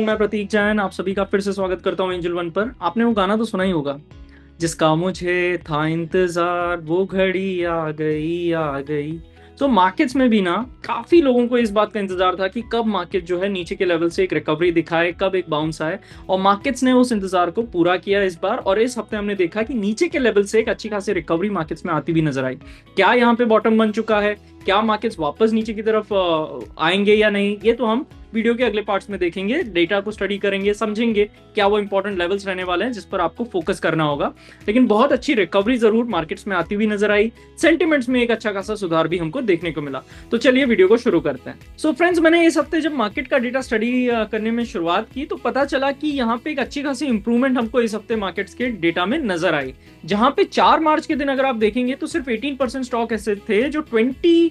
मैं प्रतीक जैन आप सभी का फिर से स्वागत करता हूँ एंजल वन पर। आपने वो गाना तो सुना ही होगा, जिसका मुझे था इंतजार, वो घड़ी आ गई। तो मार्केट्स में भी ना काफी लोगों को इस बात का इंतजार था कि कब मार्केट जो है नीचे के लेवल से एक रिकवरी दिखाए, कब एक बाउंस आए। और मार्केट्स ने उस इंतजार को पूरा किया इस बार, और इस हफ्ते हमने देखा कि नीचे के लेवल से एक अच्छी खासी रिकवरी मार्केट्स में आती भी नजर आई। क्या यहाँ पे बॉटम बन चुका है? क्या मार्केट्स वापस नीचे की तरफ आएंगे या नहीं, ये तो हम वीडियो के अगले पार्ट्स में देखेंगे। डेटा को स्टडी करेंगे, समझेंगे क्या वो इंपॉर्टेंट लेवल्स रहने वाले हैं जिस पर आपको फोकस करना होगा। लेकिन बहुत अच्छी रिकवरी जरूर मार्केट्स में आती हुई नजर आई। सेंटिमेंट्स में एक अच्छा खासा सुधार भी हमको देखने को मिला। तो चलिए वीडियो को शुरू करते हैं। सो फ्रेंड्स, मैंने इस हफ्ते जब मार्केट का डेटा स्टडी करने में शुरुआत की तो पता चला कि यहाँ पे एक अच्छी खासी इंप्रूवमेंट हमको इस हफ्ते मार्केट्स के डेटा में नजर आई। जहां पे 4 मार्च के दिन अगर आप देखेंगे तो सिर्फ 18% स्टॉक ऐसे थे जो 20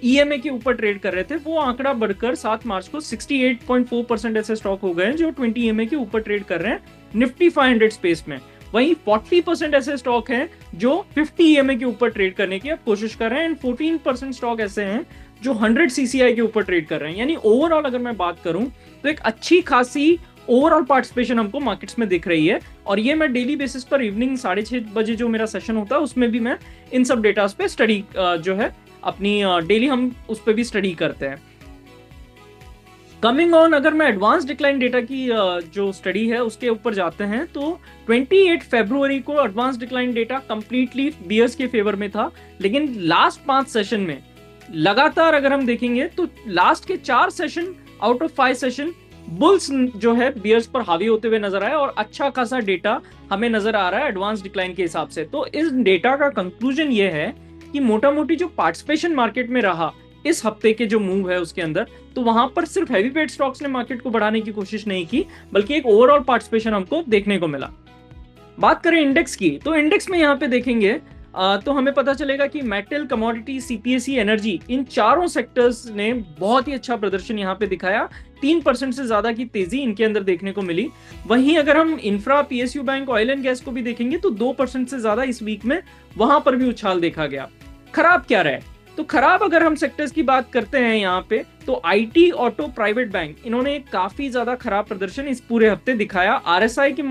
ईएमए के ऊपर ट्रेड कर रहे थे। वो आंकड़ा बढ़कर 7 मार्च को 68.4% ऐसे स्टॉक हो गए जो 20 ईएमए के ऊपर ट्रेड कर रहे हैं निफ्टी 500 स्पेस में। वहीं 40% ऐसे स्टॉक हैं जो 50 ईएमए के ऊपर ट्रेड करने की अब कोशिश कर रहे हैं, एंड 14% स्टॉक ऐसे हैं जो 100 सीसीआई के ऊपर ट्रेड कर रहे हैं। यानी ओवरऑल अगर मैं बात करूं तो एक अच्छी खासी ओवरऑल पार्टिसिपेशन हमको मार्केट्स में दिख रही है। और ये मैं डेली बेसिस पर इवनिंग 6:30 बजे जो मेरा सेशन होता है उसमें भी मैं इन सब डेटास पे स्टडी जो है अपनी डेली हम उस पर भी स्टडी करते हैं। कमिंग ऑन, अगर मैं एडवांस डिक्लाइन डेटा की जो स्टडी है उसके ऊपर जाते हैं तो 28 फरवरी को advance decline data completely bears के फेवर में था। लेकिन लास्ट 5 सेशन में लगातार अगर हम देखेंगे तो लास्ट के 4 session out of 5 session bulls जो है बियर्स पर हावी होते हुए नजर आए, और अच्छा खासा डेटा हमें नजर आ रहा है एडवांस डिक्लाइन के हिसाब से। तो इस डेटा का कंक्लूजन ये है कि मोटा मोटी जो पार्टिसिपेशन मार्केट में रहा इस हफ्ते के जो मूव है उसके अंदर, तो वहां पर सिर्फ हैवी पेड स्टॉक्स ने मार्केट को बढ़ाने की कोशिश नहीं की, बल्कि एक ओवरऑल पार्टिसिपेशन हमको देखने को मिला। बात करें इंडेक्स की, तो इंडेक्स में यहाँ पे देखेंगे तो हमें पता चलेगा कि मेटल, कमोडिटी, सीपीएसई, एनर्जी, इन चारों सेक्टर्स ने बहुत ही अच्छा प्रदर्शन यहाँ पे दिखाया। 3% से ज्यादा की तेजी इनके अंदर देखने को मिली। वहीं अगर हम infra, PSU bank, oil and gas को भी देखेंगे तो 2% से ज्यादा इस वीक में वहां पर भी उछाल देखा गया। खराब क्या रहे? तो खराब अगर हम सेक्टर्स की बात करते हैं यहाँ पे तो आईटी, ऑटो, प्राइवेट बैंक, इन्होंने काफी ज्यादा खराब प्रदर्शन इस पूरे हफ्ते दिखाया। आरएसआई के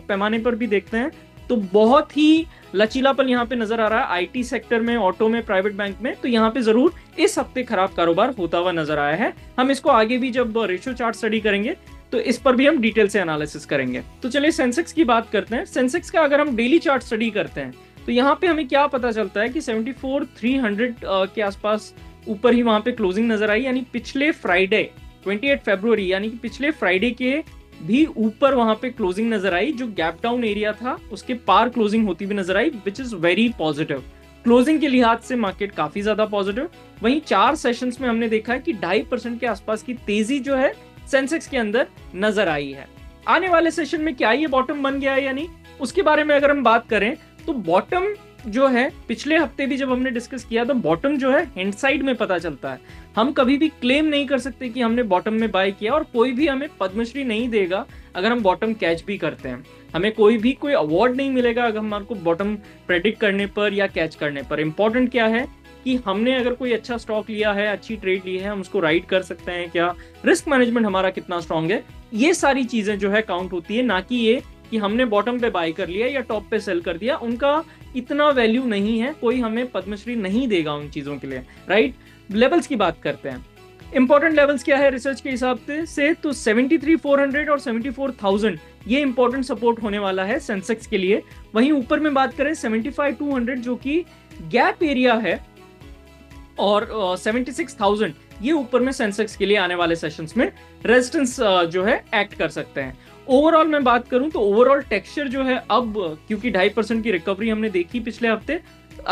पैमाने पर भी देखते हैं तो बहुत ही लचीलापन यहाँ पे नजर आ रहा है आईटी सेक्टर में, ऑटो में, प्राइवेट बैंक में। तो यहाँ पे जरूर इस हफ्ते खराब कारोबार होता हुआ नजर आया है। हम इसको आगे भी जब रेशियो चार्ट स्टडी करेंगे तो इस पर भी हम डिटेल से एनालिसिस करेंगे। तो चलिए सेंसेक्स की बात करते हैं। सेंसेक्स का अगर हम डेली चार्ट स्टडी करते हैं तो यहाँ पे हमें क्या पता चलता है कि 74,300 के आसपास ऊपर ही वहां पे क्लोजिंग नजर आई। यानी पिछले फ्राइडे 28 फरवरी यानी कि पिछले फ्राइडे के भी ऊपर वहां पे क्लोजिंग नजर आई। जो गैप डाउन एरिया था उसके पार क्लोजिंग होती हुई नजर आई, which is very positive. Closing के लिहाज से मार्केट काफी ज्यादा पॉजिटिव। वहीं 4 सेशंस में हमने देखा है कि 2.5% के आसपास की तेजी जो है सेंसेक्स के अंदर नजर आई है। आने वाले सेशन में क्या ये बॉटम बन गया है या नहीं, उसके बारे में अगर हम बात करें तो बॉटम जो है पिछले हफ्ते भी जब हमने डिस्कस किया तो बॉटम जो है हैंडसाइड में पता चलता है। हम कभी भी क्लेम नहीं कर सकते कि हमने बॉटम में बाय किया, और कोई भी हमें पद्मश्री नहीं देगा अगर हम बॉटम कैच भी करते हैं। हमें कोई अवार्ड नहीं मिलेगा अगर हमारे बॉटम प्रेडिक्ट करने पर या कैच करने पर। इंपॉर्टेंट क्या है कि हमने अगर कोई अच्छा स्टॉक लिया है, अच्छी ट्रेड ली है, हम उसको राइड कर सकते हैं क्या, रिस्क मैनेजमेंट हमारा कितना स्ट्रांग है, ये सारी चीजें जो है काउंट होती है। ना कि ये कि हमने बॉटम पे बाय कर लिया या टॉप पे सेल कर दिया, उनका इतना वैल्यू नहीं है। कोई हमें पद्मश्री नहीं देगा उन चीजों के लिए, राइट। लेवल्स की बात करते हैं। इंपॉर्टेंट लेवल्स क्या है रिसर्च के हिसाब से तो 73,400 और 74,000 ये इंपॉर्टेंट सपोर्ट होने वाला है सेंसेक्स के लिए। वहीं ऊपर में बात करें 75,200 जो कि गैप एरिया है, और 76,000 ये ऊपर में सेंसेक्स के लिए आने वाले सेशंस में रेजिस्टेंस जो है एक्ट कर सकते हैं। ओवरऑल मैं बात करूं तो ओवरऑल टेक्सचर जो है अब, क्योंकि 2.5% की रिकवरी हमने देखी पिछले हफ्ते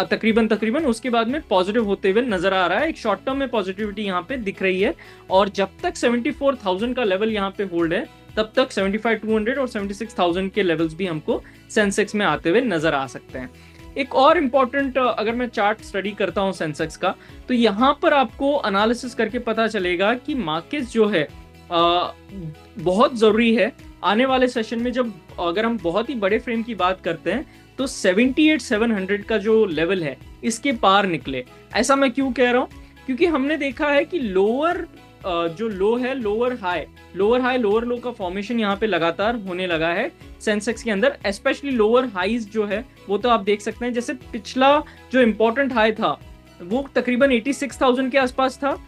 तकरीबन, उसके बाद में पॉजिटिव होते हुए नजर आ रहा है। एक शॉर्ट टर्म में पॉजिटिविटी यहाँ पे दिख रही है, और जब तक 74,000 का लेवल यहाँ पे होल्ड है तब तक 75,200 और 76,000 के लेवल्स भी हमको सेंसेक्स में आते हुए नजर आ सकते हैं। एक और इम्पॉर्टेंट, अगर मैं चार्ट स्टडी करता हूं सेंसेक्स का, तो यहां पर आपको एनालिसिस करके पता चलेगा कि मार्केट जो है बहुत जरूरी है आने वाले सेशन में। जब अगर हम बहुत ही बड़े फ्रेम की बात करते हैं तो 78,700 का जो लेवल है इसके पार निकले। ऐसा मैं क्यों कह रहा हूं? क्योंकि हमने देखा है कि लोअर जो लो है, लोअर हाई लोअर लो का फॉर्मेशन यहाँ पे लगातार होने लगा है सेंसेक्स के अंदर। स्पेशली लोअर हाईज जो है वो तो आप देख सकते हैं, जैसे पिछला जो इंपॉर्टेंट हाई था वो तकरीबन 86,000 के आसपास था,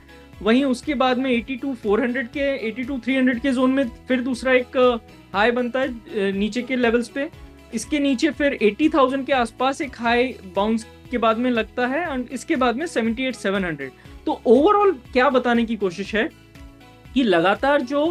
वहीं उसके बाद में 82,400 के 82,300 के जोन में फिर दूसरा एक हाई बनता है नीचे के लेवल्स पे। इसके नीचे फिर 80,000 के आसपास एक हाई बाउंस के बाद में लगता है, और इसके बाद में 78,700। तो ओवरऑल क्या बताने की कोशिश है कि लगातार जो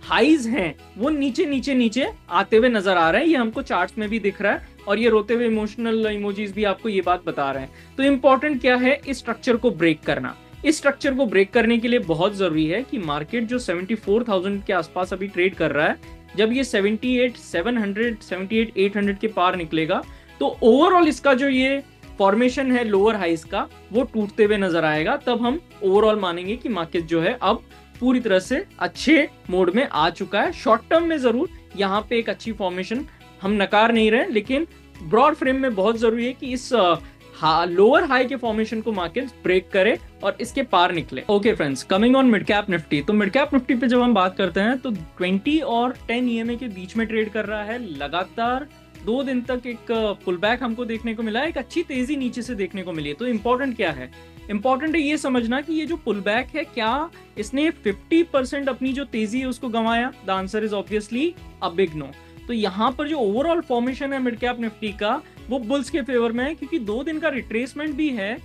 हाईज हैं वो नीचे नीचे नीचे आते हुए नजर आ रहे हैं। ये हमको चार्ट्स में भी दिख रहा है, और ये रोते हुए इमोशनल इमोजीज भी आपको ये बात बता रहे हैं। तो इंपॉर्टेंट क्या है, इस स्ट्रक्चर को ब्रेक करना। इस स्ट्रक्चर को ब्रेक करने के लिए बहुत जरूरी है कि मार्केट जो 74,000 के आसपास अभी ट्रेड कर रहा है, जब ये 78,700 78,800 के पार निकलेगा तो ओवरऑल इसका जो ये फॉर्मेशन है लोअर हाइज का वो टूटते हुए नजर आएगा। तब हम ओवरऑल मानेंगे कि मार्केट जो है अब पूरी तरह से अच्छे मोड में आ चुका है। शॉर्ट टर्म में जरूर यहाँ पे एक अच्छी फॉर्मेशन हम नकार नहीं रहे, लेकिन ब्रॉड फ्रेम में बहुत जरूरी है कि इस लोअर हाई के फॉर्मेशन को मार्केट ब्रेक करे और इसके पार निकले। Okay friends, coming on mid cap Nifty. तो मिड कैप निफ्टी पे जब हम बात करते हैं तो 20 और 10 ईएमए के बीच में ट्रेड कर रहा है। लगातार 2 दिन तक एक पुल बैक हमको देखने को मिला है, एक अच्छी तेजी नीचे से देखने को मिली है। तो इंपॉर्टेंट क्या है, इंपॉर्टेंट है ये समझना कि ये जो पुल बैक है, क्या इसने 50% अपनी जो तेजी है उसको गंवाया? The answer is obviously a big no. तो यहाँ पर जो ओवरऑल फॉर्मेशन है मिड कैप निफ्टी का वो बुल्स के फेवर में है, क्योंकि 2 दिन का रिट्रेसमेंट भी है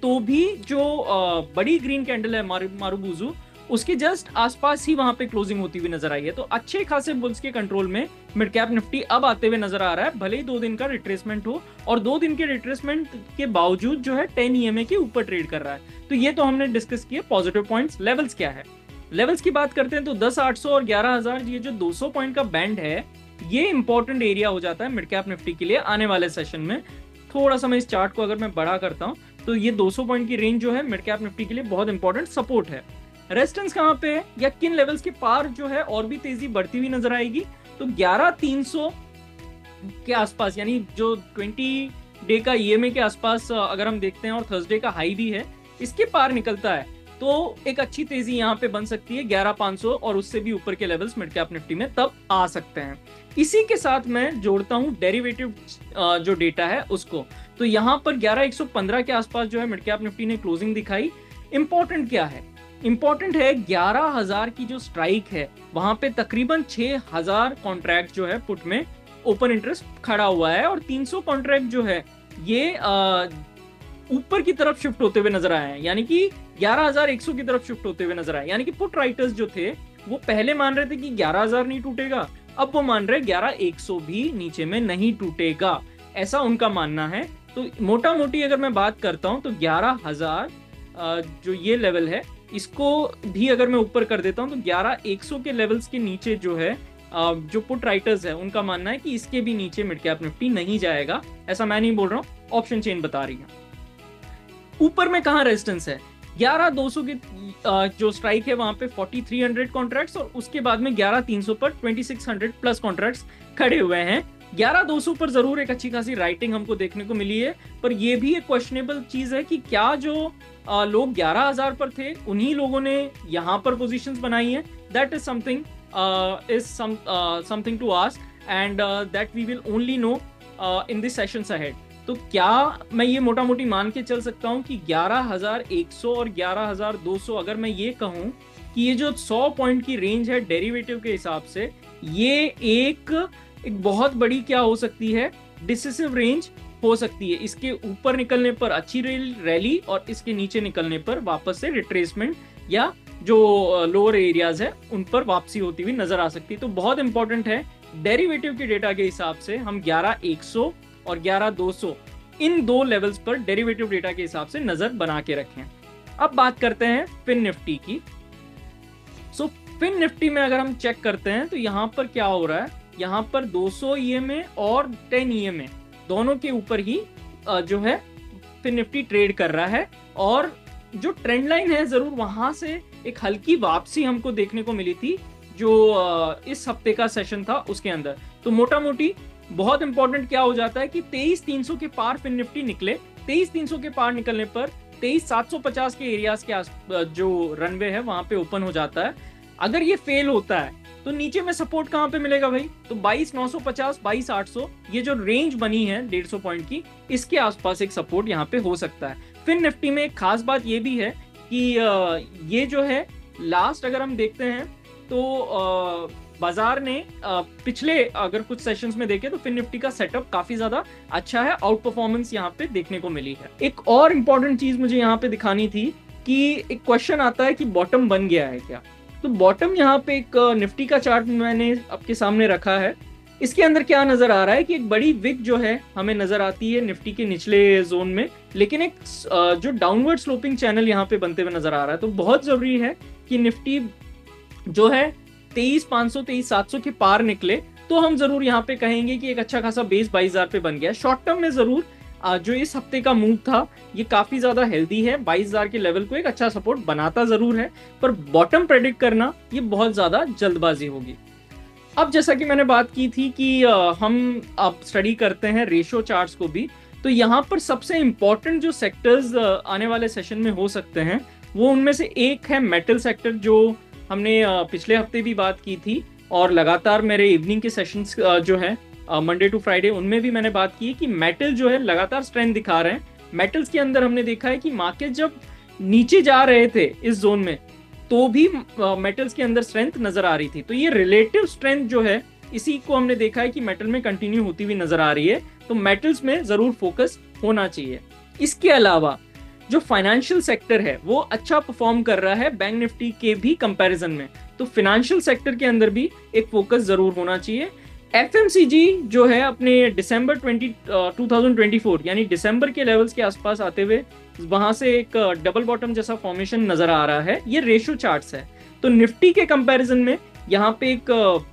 तो भी जो बड़ी ग्रीन कैंडल है मारुबुजू उसके जस्ट आसपास ही वहां पे क्लोजिंग होती हुई नजर आई है। तो अच्छे खासे बुल्स के कंट्रोल में मिड कैप निफ्टी अब आते हुए नजर आ रहा है, भले ही 2 दिन का रिट्रेसमेंट हो, और 2 दिन के रिट्रेसमेंट के बावजूद जो है 10 ईएमए के ऊपर ट्रेड कर रहा है। तो ये तो हमने डिस्कस किया पॉजिटिव पॉइंट्स। लेवल्स क्या है, लेवल्स की बात करते हैं तो 10,800 और 11,000, ये जो 200 पॉइंट का बैंड है ये इंपॉर्टेंट एरिया हो जाता है मिड कैप निफ्टी के लिए आने वाले सेशन में। थोड़ा सा मैं इस चार्ट को अगर मैं बड़ा करता हूं तो ये 200 पॉइंट की रेंज जो है मिड कैप निफ्टी के लिए बहुत इंपॉर्टेंट सपोर्ट है। रेजिस्टेंस कहां पे है या किन लेवल्स के पार जो है और भी तेजी बढ़ती हुई नजर आएगी? तो 11,300 के आसपास, यानी जो 20 डे का ईएमए के आसपास अगर हम देखते हैं और थर्सडे का हाई भी है, इसके पार निकलता है तो एक अच्छी तेजी यहाँ पे बन सकती है 11,500 और उससे भी ऊपर के लेवल्स मिड कैप निफ्टी में तब आ सकते हैं। इसी के साथ मैं जोड़ता हूं डेरिवेटिव जो डेटा है उसको। तो यहाँ पर 11,115 के आसपास जो है मिड कैप निफ्टी ने क्लोजिंग दिखाई। इंपॉर्टेंट क्या है, इंपॉर्टेंट है 11,000 की जो स्ट्राइक है वहां पे तकरीबन 6,000 कॉन्ट्रैक्ट जो है पुट में ओपन इंटरेस्ट खड़ा हुआ है, और 300 कॉन्ट्रैक्ट जो है ये ऊपर की तरफ शिफ्ट होते हुए नजर आए हैं, यानी कि 11,100 की तरफ शिफ्ट होते हुए नजर आए। यानी कि पुट राइटर्स जो थे वो पहले मान रहे थे कि 11,000 नहीं टूटेगा, अब वो मान रहे 11,100 भी नीचे में नहीं टूटेगा, ऐसा उनका मानना है। तो मोटा मोटी अगर मैं बात करता हूं तो 11,000 जो ये लेवल है इसको भी अगर मैं ऊपर कर देता हूं तो 11,100 के लेवल्स के नीचे जो है जो पुट राइटर्स है उनका मानना है कि इसके भी नीचे मिड कैप निफ्टी नहीं जाएगा। ऐसा मैं नहीं बोल रहा हूं, ऑप्शन चेन बता रही है। ऊपर में कहां रेजिस्टेंस है, 11,200 की जो स्ट्राइक है वहां पे 4,300 कॉन्ट्रैक्ट्स, और उसके बाद में 11,300 पर 2,600 प्लस कॉन्ट्रैक्ट्स खड़े हुए हैं। 11,200 पर जरूर एक अच्छी खासी राइटिंग हमको देखने को मिली है, पर यह भी एक क्वेश्चनेबल चीज है कि क्या जो लोग 11,000 पर थे उन्हीं लोगों ने यहां पर पोजीशंस बनाई हैं। That is something to ask, and that we will only know in this sessions ahead. तो क्या मैं ये मोटा मोटी मान के चल सकता हूं कि 11,100 और 11,200, अगर मैं ये कहूं कि ये जो 100 पॉइंट की रेंज है डेरिवेटिव के हिसाब से, ये एक बहुत बड़ी क्या हो सकती है, डिसिसिव रेंज हो सकती है। इसके ऊपर निकलने पर अच्छी रैली और इसके नीचे निकलने पर वापस से रिट्रेसमेंट या जो लोअर एरियाज है उन पर वापसी होती हुई नजर आ सकती है। तो बहुत इंपॉर्टेंट है डेरिवेटिव के डेटा के हिसाब से हम 11,100 और 11,200 इन 2 लेवल्स पर डेरिवेटिव डेटा के हिसाब से नजर बना के रखें। अब बात करते हैं फिन निफ्टी की। सो फिन निफ्टी में अगर हम चेक करते हैं तो यहाँ पर क्या हो रहा है, यहाँ पर 200 ईएमए और 10 ईएमए दोनों के ऊपर ही जो है फिन निफ्टी ट्रेड कर रहा है, और जो ट्रेंड लाइन है जरूर वहां से एक हल्की वापसी हमको देखने को मिली थी जो इस हफ्ते का सेशन था उसके अंदर। तो मोटा मोटी बहुत इंपॉर्टेंट क्या हो जाता है कि 23,300 के पार फिन निफ्टी निकले। 23,300 के पार निकलने पर 23,750 के एरियाज के आस जो रनवे है वहां पे ओपन हो जाता है। अगर ये फेल होता है तो नीचे में सपोर्ट कहां पे मिलेगा भाई? तो 22,950, 22,800 ये जो रेंज बनी है 150 पॉइंट की, इसके आसपास एक सपोर्ट यहाँ पे हो सकता है। फिर निफ्टी में एक खास बात ये भी है कि ये जो है लास्ट अगर हम देखते हैं तो बाजार ने पिछले अगर कुछ सेशंस में देखे तो फिन निफ्टी का सेटअप काफी ज्यादा अच्छा है, आउट परफॉर्मेंस यहाँ पे देखने को मिली है। एक और इंपॉर्टेंट चीज मुझे यहाँ पे दिखानी थी कि एक क्वेश्चन आता है कि बॉटम बन गया है क्या? तो बॉटम यहाँ पे एक निफ्टी का चार्ट मैंने आपके सामने रखा है। इसके अंदर क्या नजर आ रहा है कि एक बड़ी विक जो है हमें नजर आती है निफ्टी के निचले जोन में, लेकिन एक जो डाउनवर्ड स्लोपिंग चैनल यहाँ पे बनते हुए नजर आ रहा है। तो बहुत जरूरी है कि निफ्टी जो है 23,500 23,700 के पार निकले तो हम जरूर यहाँ पे कहेंगे कि एक अच्छा खासा बेस 22,000 पे बन गया। शॉर्ट टर्म में जरूर जो इस हफ्ते का मूव था ये काफी ज्यादा हेल्दी है, 22,000 के लेवल को एक अच्छा सपोर्ट बनाता जरूर है, पर बॉटम प्रेडिक्ट करना ये बहुत ज्यादा जल्दबाजी होगी। अब जैसा कि मैंने बात की थी कि हम अब स्टडी करते हैं रेशियो चार्ट्स को भी, तो यहाँ पर सबसे इंपॉर्टेंट जो सेक्टर्स आने वाले सेशन में हो सकते हैं वो उनमें से एक है मेटल सेक्टर, जो हमने पिछले हफ्ते भी बात की थी और लगातार मेरे इवनिंग के सेशंस जो है मंडे टू फ्राइडे उनमें भी मैंने बात की है कि मेटल जो है लगातार स्ट्रेंथ दिखा रहे हैं। मेटल्स के अंदर हमने देखा है कि मार्केट जब नीचे जा रहे थे इस जोन में तो भी मेटल्स के अंदर स्ट्रेंथ नजर आ रही थी। तो ये रिलेटिव स्ट्रेंथ जो है इसी को हमने देखा है कि मेटल में कंटिन्यू होती हुई नजर आ रही है, तो मेटल्स में जरूर फोकस होना चाहिए। इसके अलावा जो फाइनेंशियल सेक्टर है वो अच्छा परफॉर्म कर रहा है बैंक निफ्टी के भी कंपैरिजन में, तो फाइनेंशियल सेक्टर के अंदर भी एक फोकस जरूर होना चाहिए। एफएमसीजी जो है अपने दिसंबर 2024 यानी दिसंबर के लेवल्स के आसपास आते हुए वहां से एक डबल बॉटम जैसा फॉर्मेशन नजर आ रहा है। ये रेशियो चार्ट्स है, तो निफ्टी के कंपैरिजन में यहाँ पे एक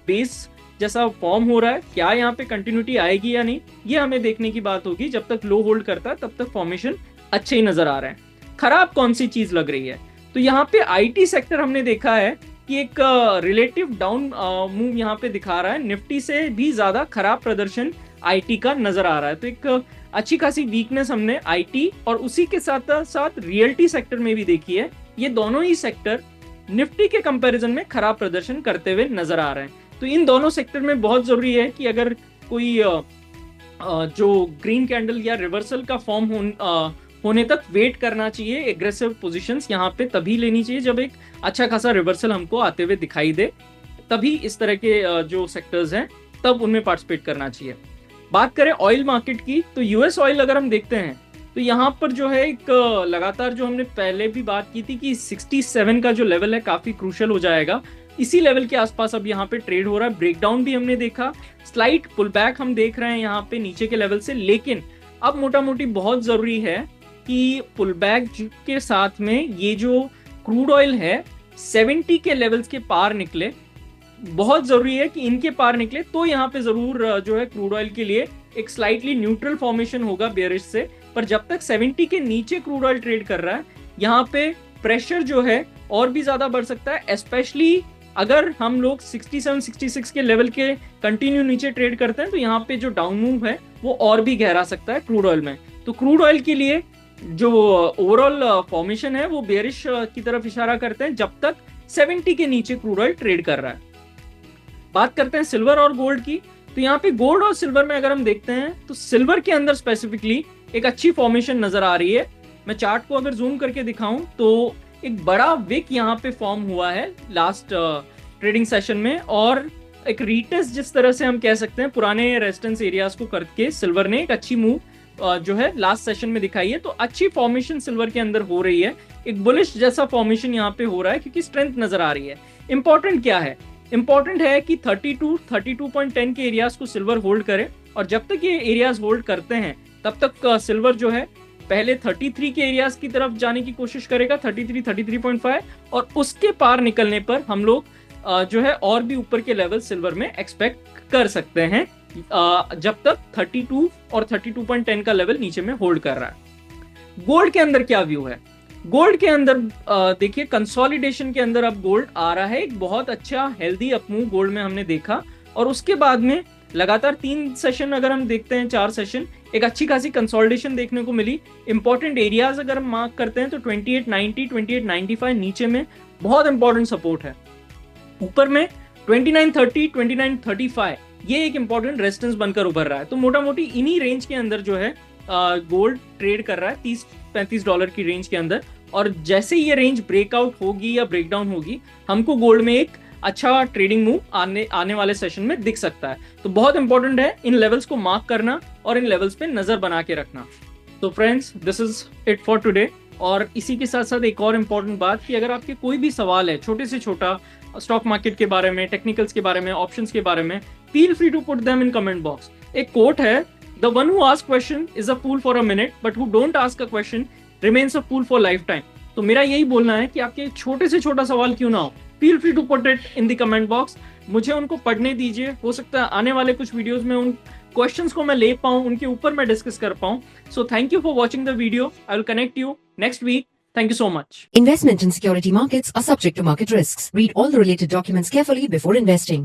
बेस जैसा फॉर्म हो रहा है। क्या यहाँ पे कंटिन्यूटी आएगी या नहीं ये हमें देखने की बात होगी। जब तक लो होल्ड करता है तब तक फॉर्मेशन अच्छे ही नजर आ रहे हैं। खराब कौन सी चीज लग रही है? तो यहाँ पे आईटी सेक्टर हमने देखा है कि एक रिलेटिव डाउन मूव यहाँ पे दिखा रहा है, निफ्टी से भी ज्यादा खराब प्रदर्शन आईटी का नजर आ रहा है। तो एक अच्छी खासी वीकनेस हमने आईटी और उसी के साथ साथ रियल्टी सेक्टर में भी देखी है। ये दोनों ही सेक्टर निफ्टी के कंपैरिजन में खराब प्रदर्शन करते हुए नजर आ रहे हैं। तो इन दोनों सेक्टर में बहुत जरूरी है कि अगर कोई जो ग्रीन कैंडल या रिवर्सल का फॉर्म होने तक वेट करना चाहिए। एग्रेसिव पोजीशंस यहाँ पे तभी लेनी चाहिए जब एक अच्छा खासा रिवर्सल हमको आते हुए दिखाई दे, तभी इस तरह के जो सेक्टर्स हैं तब उनमें पार्टिसिपेट करना चाहिए। बात करें ऑयल मार्केट की, तो यूएस ऑयल अगर हम देखते हैं तो यहाँ पर जो है एक लगातार जो हमने पहले भी बात की थी कि 67 का जो लेवल है काफी क्रूशियल हो जाएगा। इसी लेवल के आसपास अब यहाँ पे ट्रेड हो रहा है। ब्रेकडाउन भी हमने देखा, स्लाइट पुल बैक हम देख रहे हैं यहाँ पे नीचे के लेवल से, लेकिन अब मोटा मोटी बहुत जरूरी है कि पुल बैक के साथ में ये जो क्रूड ऑयल है 70 के लेवल्स के पार निकले। बहुत जरूरी है कि इनके पार निकले तो यहाँ पे जरूर जो है क्रूड ऑयल के लिए एक स्लाइटली न्यूट्रल फॉर्मेशन होगा बेयरिश से। पर जब तक 70 के नीचे क्रूड ऑयल ट्रेड कर रहा है यहाँ पे प्रेशर जो है और भी ज्यादा बढ़ सकता है, स्पेशली अगर हम लोग 67-66 के लेवल के कंटिन्यू नीचे ट्रेड करते हैं तो यहाँ पे जो डाउन मूव है वो और भी गहरा सकता है क्रूड ऑयल में। तो क्रूड ऑयल के लिए जो ओवरऑल फॉर्मेशन है वो बेयरिश की तरफ इशारा करते हैं जब तक 70 के नीचे क्रूड ऑयल ट्रेड कर रहा है। बात करते हैं सिल्वर और गोल्ड की, तो यहाँ पे गोल्ड और सिल्वर में अगर हम देखते हैं तो सिल्वर के अंदर स्पेसिफिकली एक अच्छी फॉर्मेशन नजर आ रही है। मैं चार्ट को अगर जूम करके दिखाऊं तो एक बड़ा विक यहाँ पे फॉर्म हुआ है लास्ट ट्रेडिंग सेशन में, और एक रीटेस्ट जिस तरह से हम कह सकते हैं पुराने रेजिस्टेंस एरियाज को करके सिल्वर ने एक अच्छी मूव जो है लास्ट सेशन में दिखाई है। तो अच्छी फॉर्मेशन सिल्वर के अंदर हो रही है, एक बुलिश जैसा फॉर्मेशन यहाँ पे हो रहा है क्योंकि स्ट्रेंथ नजर आ रही है। इंपॉर्टेंट क्या है? इंपॉर्टेंट है कि 32-32.10 के एरियाज को सिल्वर होल्ड करे, और जब तक ये एरियाज होल्ड करते हैं तब तक सिल्वर जो है पहले 33 के एरियाज की तरफ जाने की कोशिश करेगा, 33, 33.5, और उसके पार निकलने पर हम लोग जो है और भी ऊपर के लेवल सिल्वर में एक्सपेक्ट कर सकते हैं जब तक 32 और 32.10 का लेवल नीचे में होल्ड कर रहा है। गोल्ड के अंदर क्या व्यू है? गोल्ड के अंदर देखिए कंसोलिडेशन के अंदर अब गोल्ड आ रहा है, एक बहुत अच्छा हेल्दी अपमूव गोल्ड में हमने देखा, और उसके बाद में लगातार 3 सेशन अगर हम देखते हैं, 4 सेशन, एक अच्छी खासी कंसोलिडेशन देखने को मिली। इंपॉर्टेंट एरियाज अगर हम मार्क करते हैं तो 2890, 2895 नीचे में बहुत इंपॉर्टेंट सपोर्ट है। ऊपर में 2930, 2935 ये एक इंपॉर्टेंट रेजिस्टेंस बनकर उभर रहा है। तो मोटा मोटी इन्हीं रेंज के अंदर जो है गोल्ड ट्रेड कर रहा है, $30-35 की रेंज के अंदर। और जैसे ये रेंज ब्रेकआउट होगी या ब्रेकडाउन होगी, हमको गोल्ड में एक अच्छा ट्रेडिंग मूव आने वाले सेशन में दिख सकता है। तो बहुत इंपॉर्टेंट है इन लेवल्स को मार्क करना और इन लेवल्स पे नजर बना के रखना। तो friends, this is it for today. और इसी के साथ साथ एक और इम्पॉर्टेंट बात कि अगर आपके कोई भी सवाल है, छोटे से छोटा, स्टॉक मार्केट के बारे में, टेक्निकल्स के बारे में, ऑप्शंस के बारे में, feel free to put them in comment box. एक कोट है, the one who ask question is a fool for a minute, but who don't ask a question remains a fool for life time. तो मेरा यही बोलना है कि आपके छोटे से छोटा सवाल क्यों ना हो, feel free to put it in the comment box. मुझे उनको पढ़ने दीजिए, हो सकता है आने वाले कुछ वीडियोस में उन क्वेश्चंस को मैं ले पाऊं, उनके ऊपर मैं डिस्कस कर पाऊं। So thank you for watching the video. I will connect you next week. Thank you so much. Investment in security markets are subject to market risks. Read all the related documents carefully before investing.